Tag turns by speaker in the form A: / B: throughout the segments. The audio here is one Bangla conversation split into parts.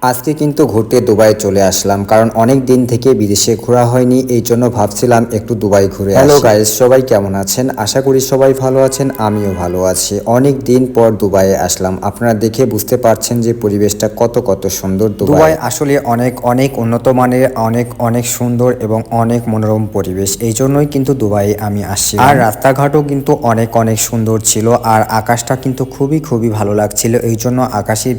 A: আজকে কিন্তু ঘুরতে দুবাই চলে আসলাম, কারণ অনেক দিন থেকে বিদেশে ঘোরা হয়নি। এই জন্য ভাবছিলাম একটু দুবাই ঘুরে আসি। হ্যালো গাইস, সবাই কেমন আছেন? আশা করি সবাই ভালো আছেন, আমিও ভালো আছি। অনেক দিন পর দুবাইয়ে আসলাম। আপনারা দেখে বুঝতে পারছেন যে পরিবেশটা কত কত সুন্দর। দুবাই আসলে অনেক অনেক উন্নত মানের, অনেক অনেক সুন্দর এবং অনেক মনোরম পরিবেশ। এই জন্যই কিন্তু দুবাইয়ে আমি আসছি। আর রাস্তাঘাটও কিন্তু অনেক অনেক সুন্দর ছিল, আর আকাশটা কিন্তু খুবই খুবই ভালো লাগছিল। এই জন্য আকাশের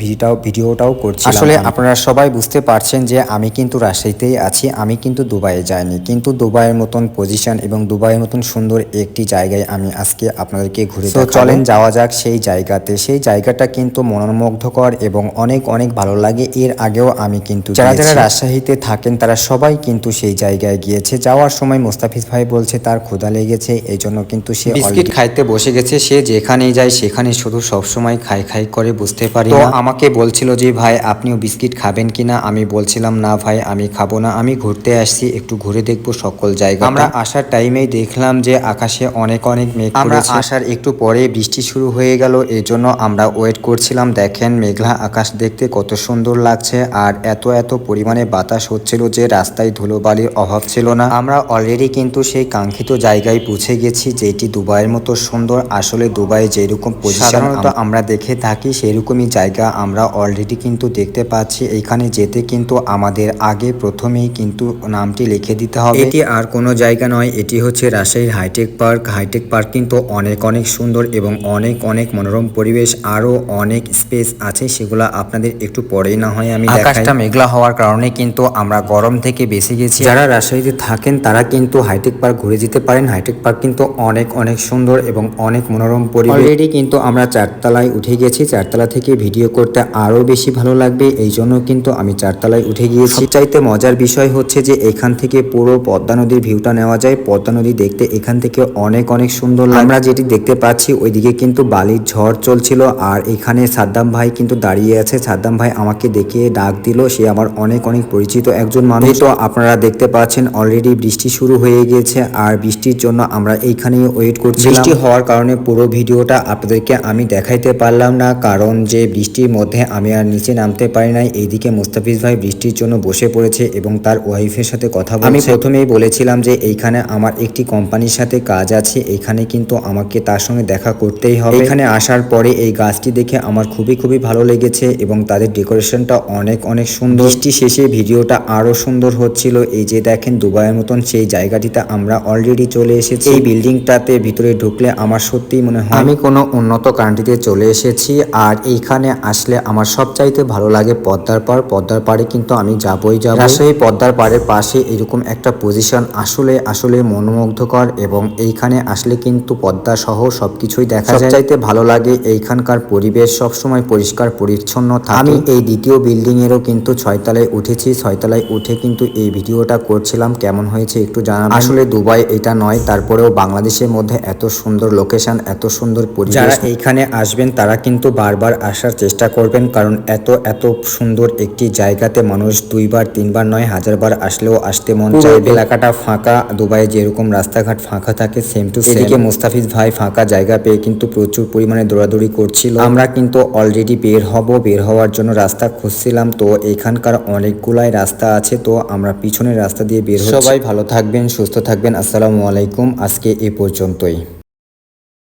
A: ভিডিওটাও করছিলাম। আসলে আপনারা সবাই বুঝতে পারছেন যে আমি কিন্তু রাজশাহীতেই আছি, আমি কিন্তু দুবাইয়ে যাইনি। কিন্তু দুবাইয়ের মতন পজিশন এবং দুবাইয়ের মতন সুন্দর একটি জায়গায় আমি আজকে আপনাদেরকে ঘুরে দেখাবো। চলেন যাওয়া যাক সেই জায়গাতে। সেই জায়গাটা কিন্তু মনোমুগ্ধকর এবং অনেক অনেক ভালো লাগে। এর আগেও আমি কিন্তু যারা যারা রাজশাহীতে থাকেন তারা সবাই কিন্তু সেই জায়গায় গিয়েছে। যাওয়ার সময় মোস্তাফিজ ভাই বলছে তার ক্ষুধা লেগেছে, এই জন্য কিন্তু সে বিস্কিট খাইতে বসে গেছে। সে যেখানেই যায় সেখানে শুধু সবসময় খাই খাই করে, বুঝতে পারি না। আমাকে বলছিল যে ভাই আপনিও বিস্কিট খাবেন কিনা। আমি বলছিলাম না ভাই আমি খাবো না, আমি ঘুরতে আসছি, একটু ঘুরে দেখবো সকল জায়গা। আমরা আসার টাইমেই দেখলাম যে আকাশে অনেক অনেক মেঘ করেছে। আমরা আসার একটু পরে বৃষ্টি শুরু হয়ে গেল, এই জন্য আমরা ওয়েট করছিলাম। দেখেন মেঘলা আকাশ দেখতে কত সুন্দর লাগছে, আর এত এত পরিমাণে বাতাস হচ্ছিল যে রাস্তায় ধুলোবালির অভাব ছিল না। আমরা অলরেডি কিন্তু সেই কাঙ্ক্ষিত জায়গায় পৌঁছে গেছি, যেটি দুবাইয়ের মতো সুন্দর। আসলে দুবাই যেরকম সাধারণত আমরা দেখে থাকি সেরকমই জায়গা আমরা অলরেডি কিন্তু দেখতে পাচ্ছি। এইখানে যেতে কিন্তু আমাদের আগে প্রথমেই কিন্তু নামটি লিখে দিতে হবে। এটি আর কোনো জায়গা নয়, এটি হচ্ছে রাজশাহীর হাইটেক পার্ক। হাইটেক পার্ক কিন্তু অনেক অনেক সুন্দর এবং অনেক অনেক মনোরম পরিবেশ। আরও অনেক স্পেস আছে, সেগুলো আপনাদের একটু পরেই না হয় আমি দেখাই। আকাশটা মেঘলা হওয়ার কারণে কিন্তু আমরা গরম থেকে বেঁচে গেছি। যারা রাজশাহীতে থাকেন তারা কিন্তু হাইটেক পার্ক ঘুরে যেতে পারেন। হাইটেক পার্ক কিন্তু অনেক অনেক সুন্দর এবং অনেক মনোরম পরিবেশ। অলরেডি কিন্তু আমরা 4তলায় উঠে গেছি। 4তলা থেকে ভিডিও করতে আরও বেশি ভালো লাগবে, এই জন্য কিন্তু আমি 4তলায় উঠে গিয়েছি। সবচাইতে মজার বিষয় হচ্ছে যে এখান থেকে পুরো পদ্মা নদীর ভিউটা নেওয়া যায়। পদ্মা নদী দেখতে এখান থেকে অনেক অনেক সুন্দর লাগে। আমরা যেটি দেখতে পাচ্ছি ওইদিকে কিন্তু বালির ঝড় চলছিল, আর এখানে সাদ্দাম ভাই কিন্তু দাঁড়িয়ে আছে। সাদ্দাম ভাই আমাকে দেখে ডাক দিল, সে আমার অনেক অনেক পরিচিত একজন মানুষ। তো আপনারা দেখতে পাচ্ছেন অলরেডি বৃষ্টি শুরু হয়ে গিয়েছে, আর বৃষ্টির জন্য আমরা এইখানেই ওয়েট করছি। বৃষ্টি হওয়ার কারণে পুরো ভিডিওটা আপনাদেরকে আমি দেখাইতে পারলাম না, কারণ যে বৃষ্টির মধ্যে আমি আর নিচে নামতে পারি নাই। এইদিকে মুস্তাফিজ ভাই বৃষ্টির জন্য বসে পড়েছে এবং তার ওয়াইফের সাথে কথা বলছে। আমি প্রথমেই বলেছিলাম যে এইখানে আমার একটি কোম্পানির সাথে কাজ আছে, এইখানে কিন্তু আমাকে তার সঙ্গে দেখা করতেই হবে। এখানে আসার পরে এই গাছটি দেখে আমার খুবই খুবই ভালো লেগেছে এবং তাদের ডেকোরেশনটা অনেক অনেক সুন্দর। বৃষ্টি শেষে ভিডিওটা আরো সুন্দর হচ্ছিল। এই যে দেখেন দুবাইয়ের মতন সেই জায়গাটিতে আমরা অলরেডি চলে এসেছি। এই বিল্ডিংটাতে ভিতরে ঢুকলে আমার সত্যিই মনে হয় আমি কোনো উন্নত কান্ট্রিতে চলে এসেছি। আর এইখানে আসলে আমার সবচাইতে ভালো লাগে পদ্মার পাড়। পদ্মার পাড়ে কিন্তু আমি যাবই যাব। রাজশাহী পদ্মার পাড়ের পাশে এরকম একটা পজিশন আসলে আসলে মনোমুগ্ধকর, এবং এইখানে আসলে কিন্তু পদ্মা সহ সবকিছুই দেখা যায়। সবচাইতে ভালো লাগে এইখানকার পরিবেশ, সবসময় পরিষ্কার পরিচ্ছন্ন থাকে। আমি এই দ্বিতীয় বিল্ডিং এরও কিন্তু 6তলায় উঠেছি। 6তলায় উঠে কিন্তু এই ভিডিওটা করছিলাম। কেমন হয়েছে একটু জানাবেন। আসলে দুবাই এটা নয়, তারপরেও বাংলাদেশের মধ্যে এত সুন্দর লোকেশন, এত সুন্দর পরিবেশ। যারা এইখানে আসবেন তারা কিন্তু বারবার আসার চেষ্টা করবেন, কারণ এত এত সুন্দর একটি জায়গাতে মানুষ 2বার 3বার নয় 1000বার আসলেও আসতে মন চাইবে। এলাকাটা ফাঁকা, দুবাইয়ে যেরকম রাস্তাঘাট ফাঁকা থাকে সেম টু সেম। এদিকে মুস্তাফিজ ভাই ফাঁকা জায়গা পেয়ে কিন্তু প্রচুর পরিমাণে দৌড়াদৌড়ি করছিল। আমরা কিন্তু অলরেডি বের হওয়ার জন্য রাস্তা খুঁজছিলাম। তো এখানকার অনেকগুলাই রাস্তা আছে, তো আমরা পিছনের রাস্তা দিয়ে বের হচ্ছি। সবাই ভালো থাকবেন, সুস্থ থাকবেন। আসসালামু আলাইকুম। আজকে এ পর্যন্তই।